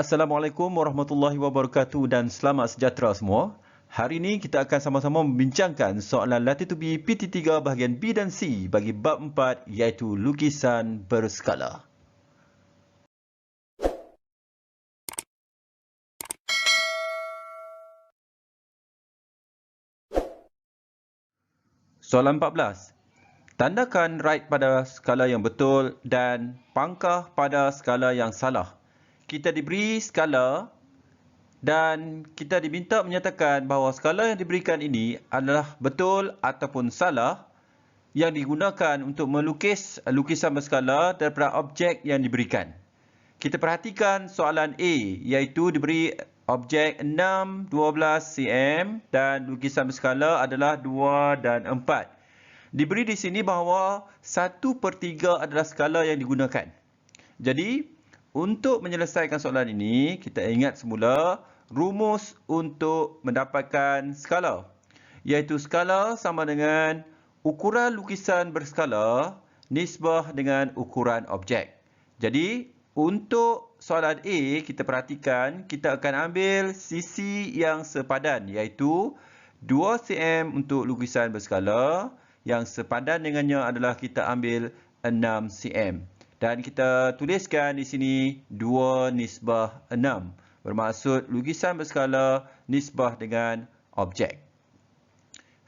Assalamualaikum warahmatullahi wabarakatuh dan selamat sejahtera semua. Hari ini kita akan sama-sama membincangkan soalan Latitude B PT3 bahagian B dan C bagi bab 4 iaitu lukisan berskala. Soalan 14. Tandakan right pada skala yang betul dan pangkah pada skala yang salah. Kita diberi skala dan kita diminta menyatakan bahawa skala yang diberikan ini adalah betul ataupun salah yang digunakan untuk melukis lukisan berskala daripada objek yang diberikan. Kita perhatikan soalan A iaitu diberi objek 6, 12 cm dan lukisan berskala adalah 2 dan 4. Diberi di sini bahawa 1/3 adalah skala yang digunakan. Jadi, untuk menyelesaikan soalan ini, kita ingat semula rumus untuk mendapatkan skala. Iaitu skala sama dengan ukuran lukisan berskala nisbah dengan ukuran objek. Jadi, untuk soalan A, kita perhatikan kita akan ambil sisi yang sepadan iaitu 2 cm untuk lukisan berskala. Yang sepadan dengannya adalah kita ambil 6 cm. Dan kita tuliskan di sini 2 nisbah 6. Bermaksud lukisan berskala nisbah dengan objek.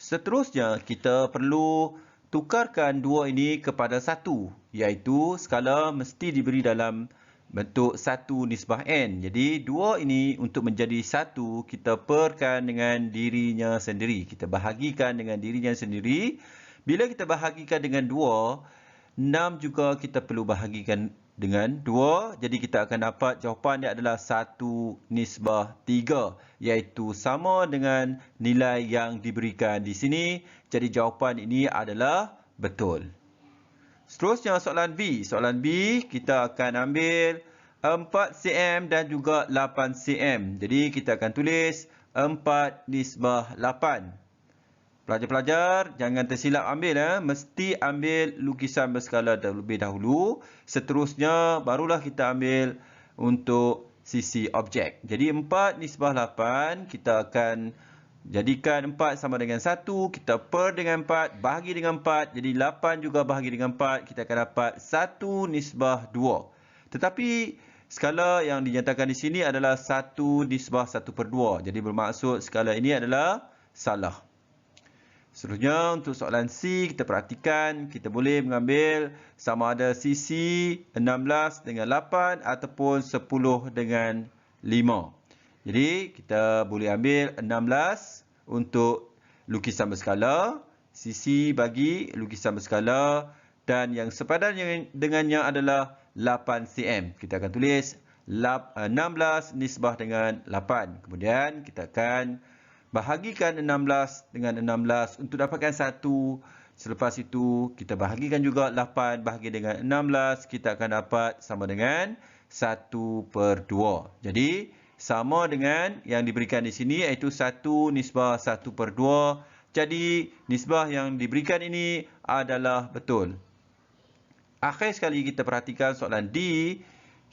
Seterusnya, kita perlu tukarkan 2 ini kepada 1. Iaitu skala mesti diberi dalam bentuk 1 nisbah n. Jadi 2 ini untuk menjadi 1, kita perkan dengan dirinya sendiri. Kita bahagikan dengan dirinya sendiri. Bila kita bahagikan dengan 2, 6 juga kita perlu bahagikan dengan 2. Jadi kita akan dapat jawapan dia adalah 1 nisbah 3. Iaitu sama dengan nilai yang diberikan di sini. Jadi jawapan ini adalah betul. Seterusnya soalan B. Soalan B kita akan ambil 4 cm dan juga 8 cm. Jadi kita akan tulis 4 nisbah 8. Pelajar-pelajar jangan tersilap ambil. Mesti ambil lukisan berskala terlebih dahulu. Seterusnya barulah kita ambil untuk sisi objek. Jadi 4 nisbah 8 kita akan jadikan 4 sama dengan 1. Kita per dengan 4, bahagi dengan 4. Jadi 8 juga bahagi dengan 4. Kita akan dapat 1 nisbah 2. Tetapi skala yang dinyatakan di sini adalah 1 nisbah 1/2. Jadi bermaksud skala ini adalah salah. Seterusnya untuk soalan C, kita perhatikan kita boleh mengambil sama ada sisi 16 dengan 8 ataupun 10 dengan 5. Jadi kita boleh ambil 16 untuk lukisan berskala, sisi bagi lukisan berskala dan yang sepadan dengannya adalah 8 cm. Kita akan tulis 16 nisbah dengan 8. Kemudian kita akan bahagikan 16 dengan 16 untuk dapatkan 1. Selepas itu, kita bahagikan juga 8 bahagi dengan 16. Kita akan dapat sama dengan 1/2. Jadi, sama dengan yang diberikan di sini iaitu 1 nisbah 1/2. Jadi, nisbah yang diberikan ini adalah betul. Akhir sekali kita perhatikan soalan D.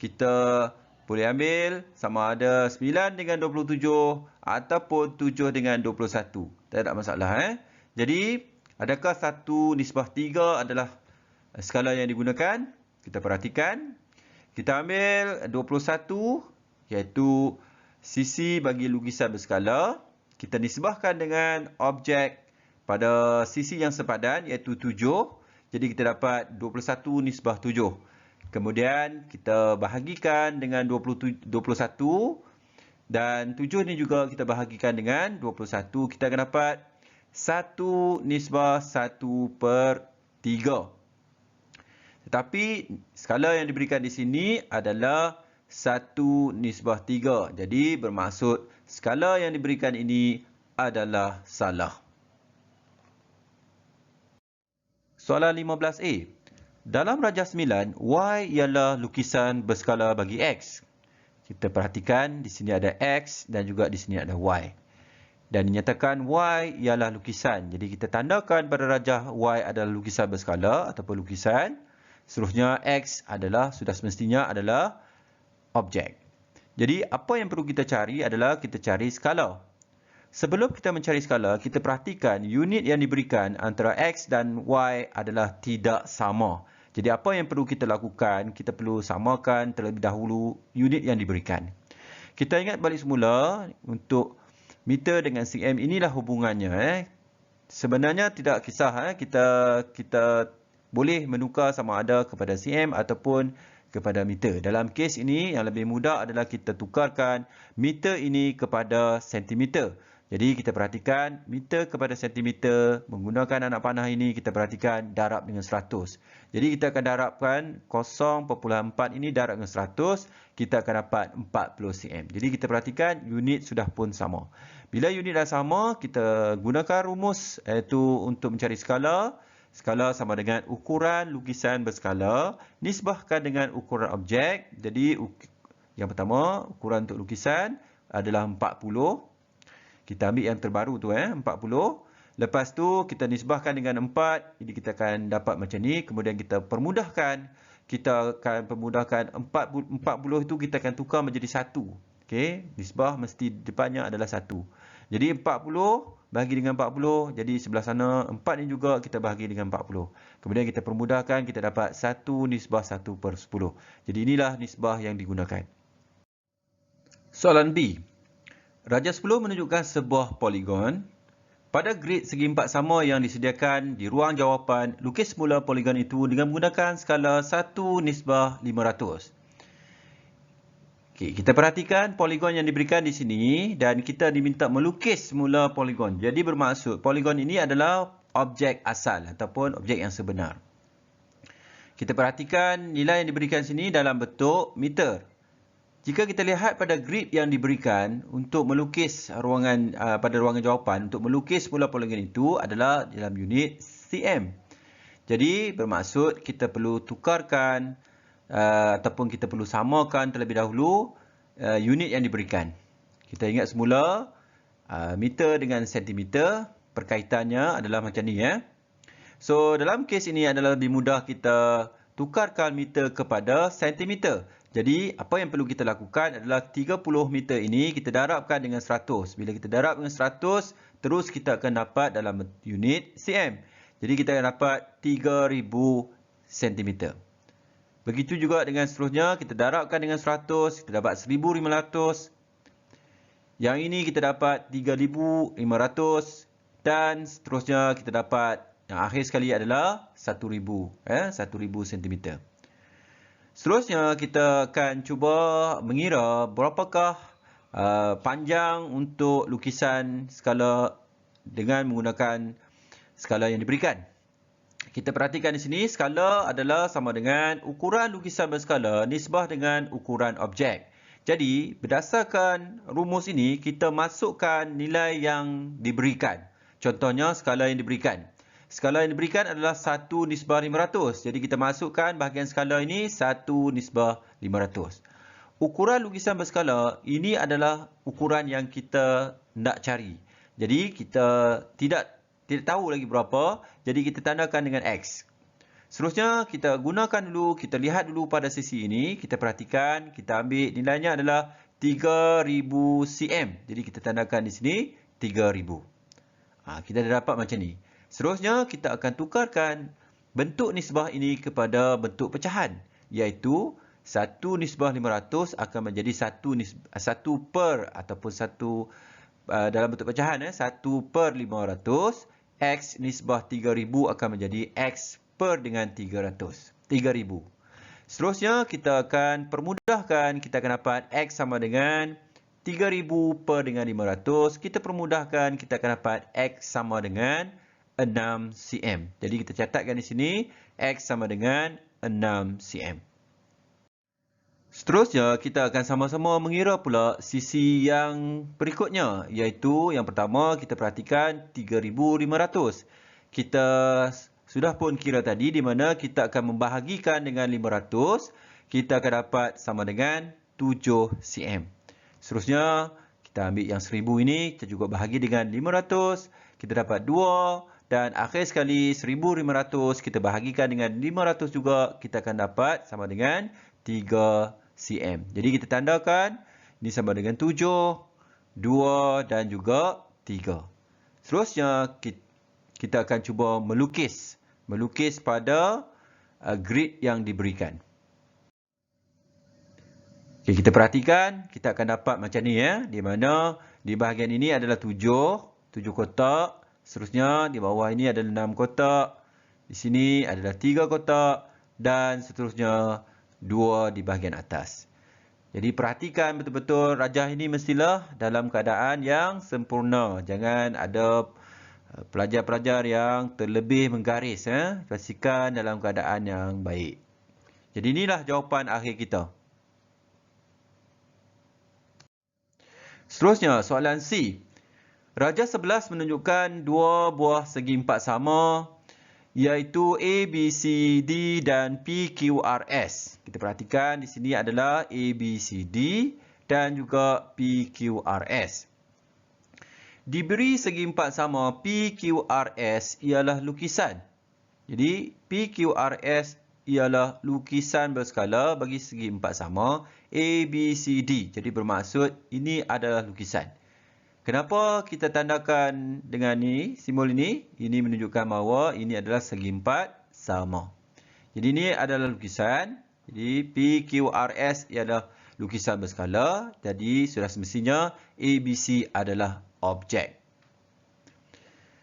Kita boleh ambil sama ada 9 dengan 27 ataupun 7 dengan 21. Tak ada masalah. Jadi, adakah 1 nisbah 3 adalah skala yang digunakan? Kita perhatikan. Kita ambil 21 iaitu sisi bagi lukisan berskala. Kita nisbahkan dengan objek pada sisi yang sepadan iaitu 7. Jadi kita dapat 21 nisbah 7. Kemudian kita bahagikan dengan 21 dan 7 ni juga kita bahagikan dengan 21. Kita akan dapat 1 nisbah 1/3. Tetapi skala yang diberikan di sini adalah 1 nisbah 3. Jadi bermaksud skala yang diberikan ini adalah salah. Soalan 15A. Dalam rajah 9, Y ialah lukisan berskala bagi X. Kita perhatikan di sini ada X dan juga di sini ada Y. Dan dinyatakan Y ialah lukisan. Jadi kita tandakan pada rajah Y adalah lukisan berskala ataupun lukisan. Seterusnya X adalah sudah semestinya adalah objek. Jadi apa yang perlu kita cari adalah kita cari skala. Sebelum kita mencari skala, kita perhatikan unit yang diberikan antara X dan Y adalah tidak sama. Jadi apa yang perlu kita lakukan? Kita perlu samakan terlebih dahulu unit yang diberikan. Kita ingat balik semula untuk meter dengan cm, inilah hubungannya. Sebenarnya tidak kisah, kita boleh menukar sama ada kepada cm ataupun kepada meter. Dalam kes ini yang lebih mudah adalah kita tukarkan meter ini kepada sentimeter. Jadi kita perhatikan meter kepada sentimeter, menggunakan anak panah ini kita perhatikan darab dengan 100. Jadi kita akan darabkan 0.4 ini darab dengan 100, kita akan dapat 40 cm. Jadi kita perhatikan unit sudah pun sama. Bila unit dah sama, kita gunakan rumus iaitu untuk mencari skala. Skala sama dengan ukuran lukisan berskala nisbahkan dengan ukuran objek. Jadi yang pertama, ukuran untuk lukisan adalah 40. Kita ambil yang terbaru tu 40. Lepas tu kita nisbahkan dengan 4. Jadi kita akan dapat macam ni. Kemudian kita permudahkan. Kita akan permudahkan 40 itu kita akan tukar menjadi 1. Okey, nisbah mesti depannya adalah 1. Jadi 40 bahagi dengan 40. Jadi sebelah sana 4 ni juga kita bahagi dengan 40. Kemudian kita permudahkan, kita dapat 1 nisbah 1/10. Jadi inilah nisbah yang digunakan. Soalan B. Darjah 10 menunjukkan sebuah poligon. Pada grid segi empat sama yang disediakan di ruang jawapan, lukis semula poligon itu dengan menggunakan skala 1:500. Okey, kita perhatikan poligon yang diberikan di sini dan kita diminta melukis semula poligon. Jadi bermaksud poligon ini adalah objek asal ataupun objek yang sebenar. Kita perhatikan nilai yang diberikan sini dalam bentuk meter. Jika kita lihat pada grid yang diberikan untuk melukis ruangan pada ruangan jawapan, untuk melukis semula poligon itu adalah dalam unit cm. Jadi bermaksud kita perlu tukarkan ataupun kita perlu samakan terlebih dahulu unit yang diberikan. Kita ingat semula meter dengan sentimeter, perkaitannya adalah macam ni ya. So dalam kes ini adalah lebih mudah kita tukarkan meter kepada sentimeter. Jadi apa yang perlu kita lakukan adalah 30 meter ini kita darabkan dengan 100. Bila kita darab dengan 100, terus kita akan dapat dalam unit cm. Jadi kita akan dapat 3000 cm. Begitu juga dengan seterusnya, kita darabkan dengan 100, kita dapat 1500. Yang ini kita dapat 3500 dan seterusnya kita dapat yang akhir sekali adalah 1000 cm. Seterusnya kita akan cuba mengira berapakah panjang untuk lukisan skala dengan menggunakan skala yang diberikan. Kita perhatikan di sini skala adalah sama dengan ukuran lukisan berskala nisbah dengan ukuran objek. Jadi berdasarkan rumus ini kita masukkan nilai yang diberikan. Contohnya skala yang diberikan. Skala yang diberikan adalah 1:500. Jadi kita masukkan bahagian skala ini 1:500. Ukuran lukisan berskala ini adalah ukuran yang kita nak cari. Jadi kita tidak tahu lagi berapa. Jadi kita tandakan dengan X. Seterusnya kita gunakan dulu, kita lihat dulu pada sisi ini. Kita perhatikan, kita ambil nilainya adalah 3000 cm. Jadi kita tandakan di sini 3000. Kita dah dapat macam ni. Seterusnya kita akan tukarkan bentuk nisbah ini kepada bentuk pecahan. Iaitu 1:500 akan menjadi 1 per ataupun 1 dalam bentuk pecahan 1/500. X nisbah 3000 akan menjadi X per dengan 3000. Seterusnya kita akan permudahkan. Kita akan dapat X sama dengan 3000 per dengan 500. Kita permudahkan. Kita akan dapat X sama dengan 6 cm. Jadi kita catatkan di sini X sama dengan 6 cm. Seterusnya kita akan sama-sama mengira pula sisi yang berikutnya, iaitu yang pertama kita perhatikan 3500. Kita sudah pun kira tadi di mana kita akan membahagikan dengan 500, kita akan dapat sama dengan 7 cm. Seterusnya kita ambil yang 1000 ini, kita juga bahagi dengan 500, kita dapat 2. Dan akhir sekali 1500 kita bahagikan dengan 500 juga, kita akan dapat sama dengan 3 cm. Jadi kita tandakan Ini sama dengan 7, 2 dan juga 3. Seterusnya, kita akan cuba melukis. Melukis pada grid yang diberikan. Okay, kita perhatikan, kita akan dapat macam ni ya. Di mana di bahagian ini adalah 7 kotak. Seterusnya di bawah ini adalah 6 kotak. Di sini adalah 3 kotak. Dan seterusnya 2 di bahagian atas. Jadi perhatikan betul-betul rajah ini mestilah dalam keadaan yang sempurna. Jangan ada pelajar-pelajar yang terlebih menggaris. Pastikan dalam keadaan yang baik. Jadi inilah jawapan akhir kita. Seterusnya, soalan C. Rajah 11 menunjukkan dua buah segi empat sama, iaitu A, B, C, D dan P, Q, R, S. Kita perhatikan di sini adalah A, B, C, D dan juga P, Q, R, S. Diberi segi empat sama P, Q, R, S ialah lukisan. Jadi, P, Q, R, S ialah lukisan berskala bagi segi empat sama A, B, C, D. Jadi bermaksud ini adalah lukisan. Kenapa kita tandakan dengan ni, simbol ini? Ini menunjukkan bahawa ini adalah segi empat sama. Jadi ini adalah lukisan. Jadi P, Q, R, S ialah lukisan berskala. Jadi sudah semestinya A, B, C adalah objek.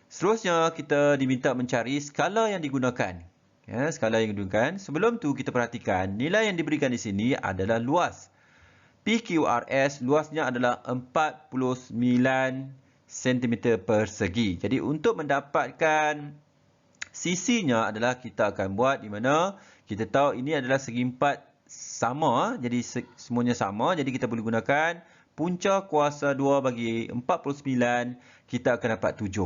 Seterusnya kita diminta mencari skala yang digunakan. Ya, skala yang digunakan. Sebelum tu kita perhatikan nilai yang diberikan di sini adalah luas. PQRS luasnya adalah 49 cm persegi. Jadi untuk mendapatkan sisinya adalah kita akan buat di mana kita tahu ini adalah segi empat sama. Jadi semuanya sama. Jadi kita boleh gunakan punca kuasa 2 bagi 49. Kita akan dapat 7.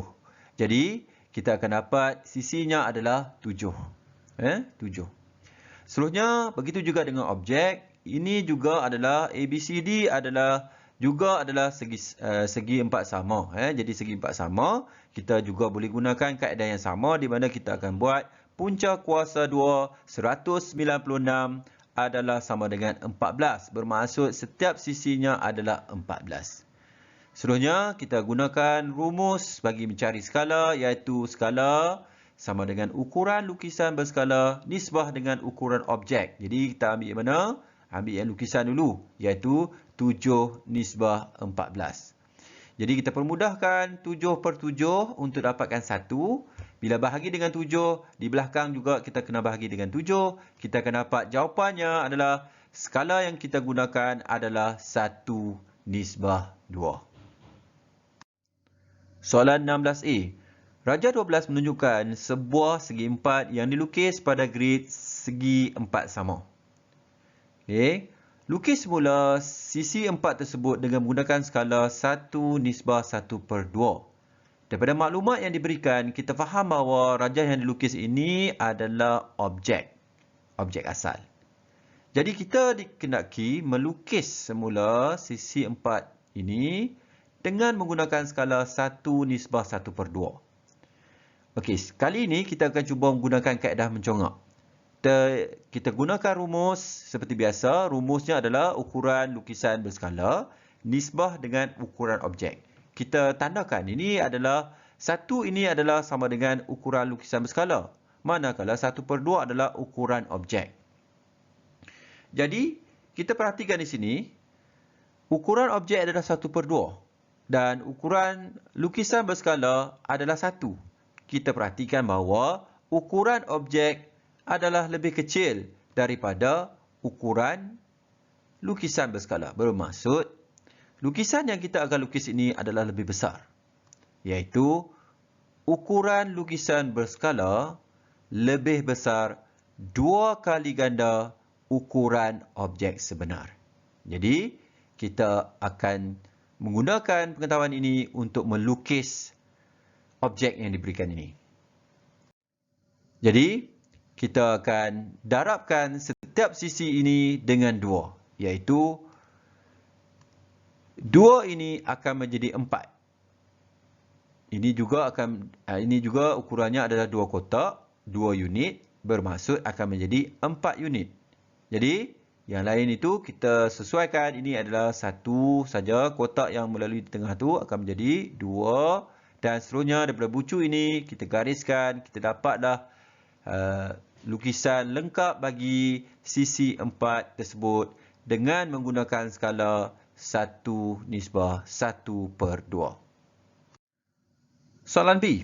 Jadi kita akan dapat sisinya adalah 7. 7. Seterusnya, begitu juga dengan objek. Ini juga adalah ABCD adalah segi empat sama. Jadi segi empat sama, kita juga boleh gunakan kaedah yang sama di mana kita akan buat punca kuasa 2 196 adalah sama dengan 14. Bermaksud setiap sisinya adalah 14. Seterusnya, kita gunakan rumus bagi mencari skala, iaitu skala sama dengan ukuran lukisan berskala nisbah dengan ukuran objek. Jadi kita ambil mana? Ambil yang lukisan dulu, iaitu 7 nisbah 14. Jadi kita permudahkan 7 per 7 untuk dapatkan 1. Bila bahagi dengan 7, di belakang juga kita kena bahagi dengan 7. Kita akan dapat jawapannya adalah skala yang kita gunakan adalah 1 nisbah 2. Soalan 16A. Rajah 12 menunjukkan sebuah segi empat yang dilukis pada grid segi empat sama. Okay. Lukis semula sisi empat tersebut dengan menggunakan skala 1 nisbah 1 per 2. Daripada maklumat yang diberikan, kita faham bahawa rajah yang dilukis ini adalah objek. Objek asal. Jadi kita dikenaki melukis semula sisi empat ini dengan menggunakan skala 1 nisbah 1 per 2. Okey, kali ini kita akan cuba menggunakan kaedah mencongak. Kita gunakan rumus seperti biasa. Rumusnya adalah ukuran lukisan berskala nisbah dengan ukuran objek. Kita tandakan ini adalah 1 ini adalah sama dengan ukuran lukisan berskala. Manakala 1 per 2 adalah ukuran objek. Jadi, kita perhatikan di sini. Ukuran objek adalah 1 per 2. Dan ukuran lukisan berskala adalah 1. Kita perhatikan bahawa ukuran objek adalah lebih kecil daripada ukuran lukisan berskala. Bermaksud, lukisan yang kita akan lukis ini adalah lebih besar. Iaitu, ukuran lukisan berskala lebih besar 2 kali ganda ukuran objek sebenar. Jadi, kita akan menggunakan pengetahuan ini untuk melukis objek yang diberikan ini. Jadi, kita akan darabkan setiap sisi ini dengan 2. Iaitu, 2 ini akan menjadi 4. Ini juga ukurannya adalah 2 kotak, 2 unit. Bermaksud akan menjadi 4 unit. Jadi, Yang lain itu kita sesuaikan. Ini adalah satu saja. Kotak yang melalui di tengah tu akan menjadi 2. Dan seterusnya daripada bucu ini kita gariskan. Kita dapatlah lukisan lengkap bagi sisi 4 tersebut dengan menggunakan skala 1:1/2. Soalan B.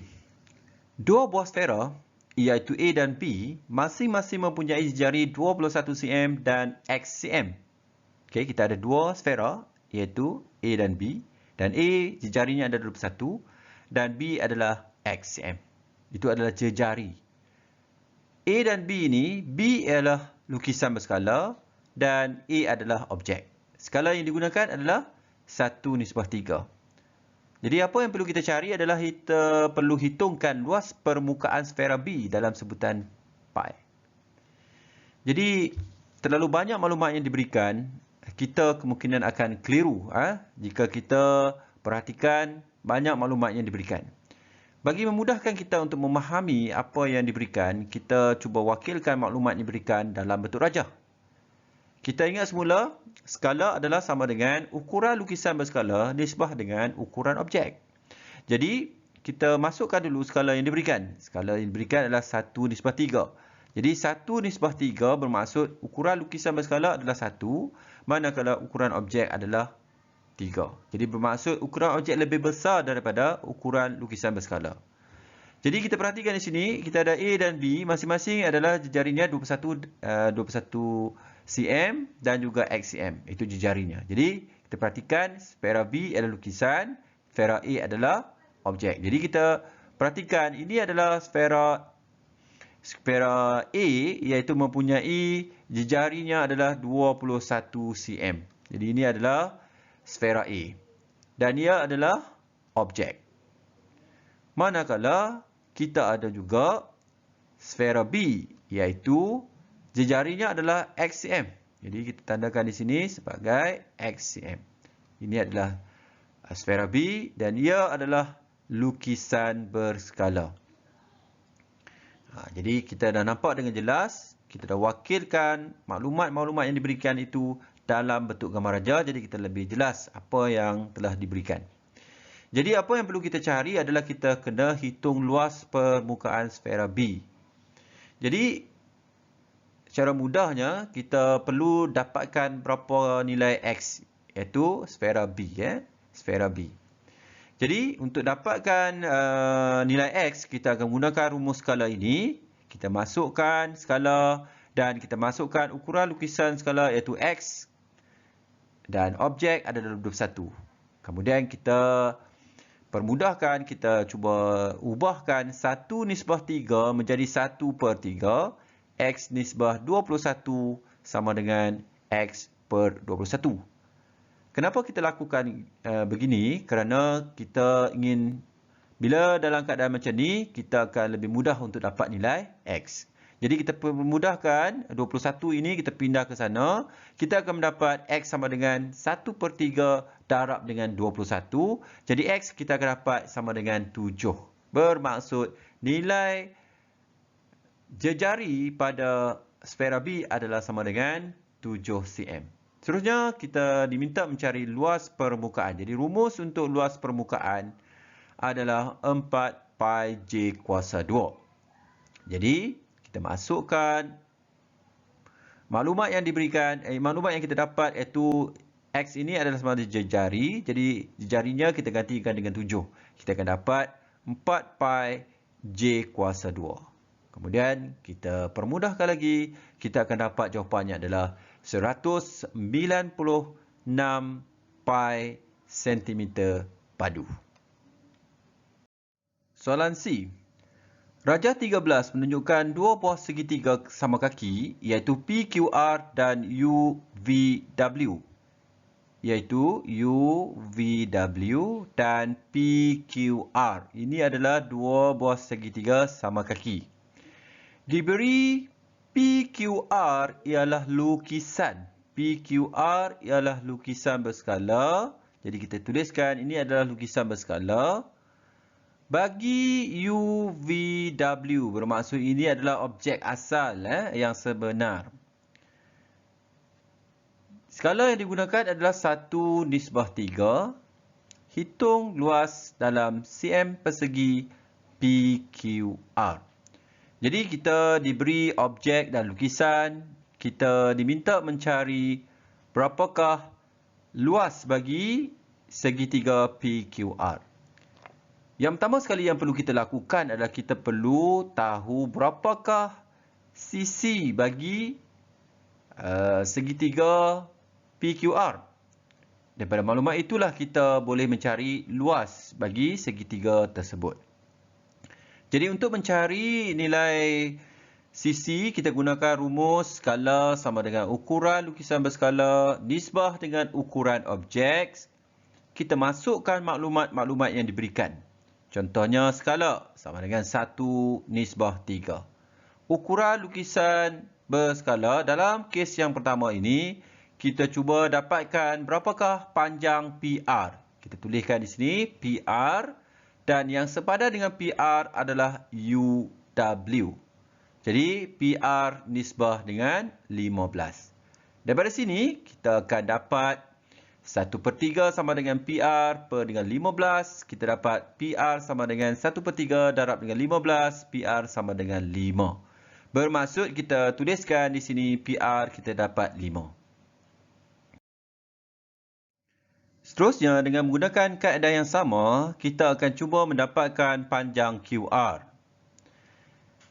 Dua buah sfera, iaitu A dan B, masing-masing mempunyai jari 21 cm dan X cm. Okey, kita ada dua sfera, iaitu A dan B. Dan A jejarinya ada 21 dan B adalah X cm. Itu adalah jejari. A dan B ini, B ialah lukisan berskala dan A adalah objek. Skala yang digunakan adalah 1:3. Jadi apa yang perlu kita cari adalah kita perlu hitungkan luas permukaan sfera B dalam sebutan pi. Jadi terlalu banyak maklumat yang diberikan, kita kemungkinan akan keliru jika kita perhatikan banyak maklumat yang diberikan. Bagi memudahkan kita untuk memahami apa yang diberikan, kita cuba wakilkan maklumat yang diberikan dalam bentuk rajah. Kita ingat semula, skala adalah sama dengan ukuran lukisan berskala nisbah dengan ukuran objek. Jadi, kita masukkan dulu skala yang diberikan. Skala yang diberikan adalah 1:3. Jadi, 1:3 bermaksud ukuran lukisan berskala adalah 1, manakala ukuran objek adalah 3. Jadi, bermaksud ukuran objek lebih besar daripada ukuran lukisan berskala. Jadi, kita perhatikan di sini, kita ada A dan B, masing-masing adalah jejarinya 21 cm dan juga X cm. Itu jejarinya. Jadi, kita perhatikan sfera B adalah lukisan, sfera A adalah objek. Jadi, kita perhatikan ini adalah sfera A, iaitu mempunyai jejarinya adalah 21 cm. Jadi, ini adalah sfera A. Dan ia adalah objek. Manakala kita ada juga sfera B, iaitu jejarinya adalah X cm. Jadi kita tandakan di sini sebagai X cm. Ini adalah sfera B dan ia adalah lukisan berskala. Jadi kita dah nampak dengan jelas, kita dah wakilkan maklumat-maklumat yang diberikan itu dalam bentuk gambar raja. Jadi kita lebih jelas apa yang telah diberikan. Jadi apa yang perlu kita cari adalah kita kena hitung luas permukaan sfera B. Jadi secara mudahnya kita perlu dapatkan berapa nilai X, iaitu sfera B. Sfera B. Jadi untuk dapatkan nilai X, kita akan gunakan rumus skala ini. Kita masukkan skala dan kita masukkan ukuran lukisan skala iaitu X dan objek ada dalam 21. Kemudian kita permudahkan, kita cuba ubahkan 1:3 menjadi 1/3. X nisbah 21 sama dengan X/21. Kenapa kita lakukan begini? Kerana kita ingin, bila dalam keadaan macam ni, kita akan lebih mudah untuk dapat nilai X. Jadi kita memudahkan 21 ini, kita pindah ke sana. Kita akan mendapat X sama dengan 1/3 darab dengan 21. Jadi X kita akan dapat sama dengan 7. Bermaksud nilai jejari pada sfera B adalah sama dengan 7 cm. Seterusnya kita diminta mencari luas permukaan. Jadi rumus untuk luas permukaan adalah 4 pi J kuasa 2. Jadi kita masukkan maklumat yang diberikan, maklumat yang kita dapat iaitu X ini adalah sama dengan jejari. Jadi jejarinya kita gantikan dengan 7. Kita akan dapat 4 pi J kuasa 2. Kemudian kita permudahkan lagi, kita akan dapat jawapannya adalah 196 pi cm padu. Soalan C. Rajah 13 menunjukkan dua buah segitiga sama kaki iaitu PQR dan UVW. Iaitu UVW dan PQR. Ini adalah dua buah segitiga sama kaki. Diberi PQR ialah lukisan. PQR ialah lukisan berskala. Jadi kita tuliskan ini adalah lukisan berskala. Bagi UVW bermaksud ini adalah objek asal yang sebenar. Skala yang digunakan adalah 1:3. Hitung luas dalam cm persegi PQR. Jadi kita diberi objek dan lukisan. Kita diminta mencari berapakah luas bagi segitiga PQR. Yang pertama sekali yang perlu kita lakukan adalah kita perlu tahu berapakah sisi bagi segitiga PQR. Daripada maklumat itulah kita boleh mencari luas bagi segitiga tersebut. Jadi untuk mencari nilai sisi, kita gunakan rumus skala sama dengan ukuran lukisan berskala nisbah dengan ukuran objek. Kita masukkan maklumat-maklumat yang diberikan. Contohnya skala sama dengan 1:3. Ukuran lukisan berskala dalam kes yang pertama ini, kita cuba dapatkan berapakah panjang PR. Kita tuliskan di sini PR dan yang sepadan dengan PR adalah UW. Jadi PR nisbah dengan 15. Daripada sini kita akan dapat 1/3 sama dengan PR per dengan 15. Kita dapat PR sama dengan 1/3 darab dengan 15. PR sama dengan 5. Bermaksud kita tuliskan di sini PR kita dapat 5. Seterusnya, dengan menggunakan kaedah yang sama, kita akan cuba mendapatkan panjang QR.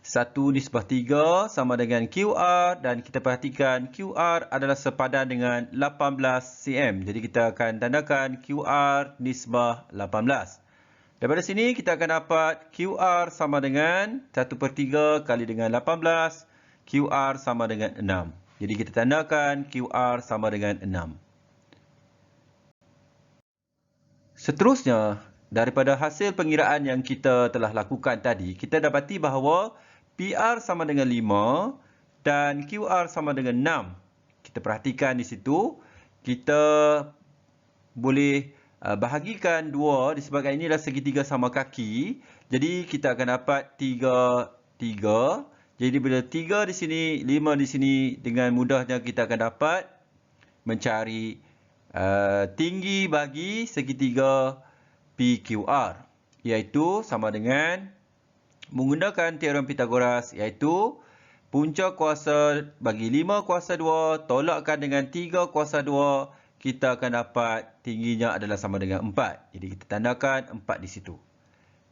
1:3 sama dengan QR dan kita perhatikan QR adalah sepadan dengan 18 cm. Jadi kita akan tandakan QR nisbah 18. Daripada sini kita akan dapat QR sama dengan 1/3 kali dengan 18. QR sama dengan 6. Jadi kita tandakan QR sama dengan 6. Seterusnya, daripada hasil pengiraan yang kita telah lakukan tadi, kita dapati bahawa PR sama dengan 5 dan QR sama dengan 6. Kita perhatikan di situ, kita boleh bahagikan 2 disebabkan ini adalah segitiga sama kaki. Jadi kita akan dapat 3. Jadi bila 3 di sini, 5 di sini, dengan mudahnya kita akan dapat mencari tinggi bagi segitiga PQR, iaitu sama dengan menggunakan teorem Pythagoras, iaitu punca kuasa bagi 5 kuasa 2 tolakkan dengan 3 kuasa 2, kita akan dapat tingginya adalah sama dengan 4. Jadi kita tandakan 4 di situ.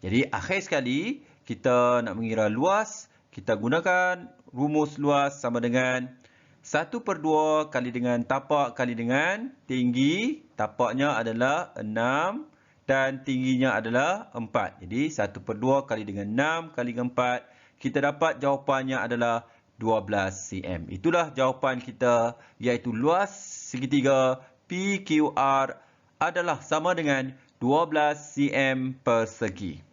Jadi akhir sekali kita nak mengira luas, kita gunakan rumus luas sama dengan 1/2 kali dengan tapak kali dengan tinggi. Tapaknya adalah 6 dan tingginya adalah 4. Jadi 1/2 kali dengan 6 kali dengan 4. Kita dapat jawapannya adalah 12 cm. Itulah jawapan kita, iaitu luas segitiga PQR adalah sama dengan 12 cm persegi.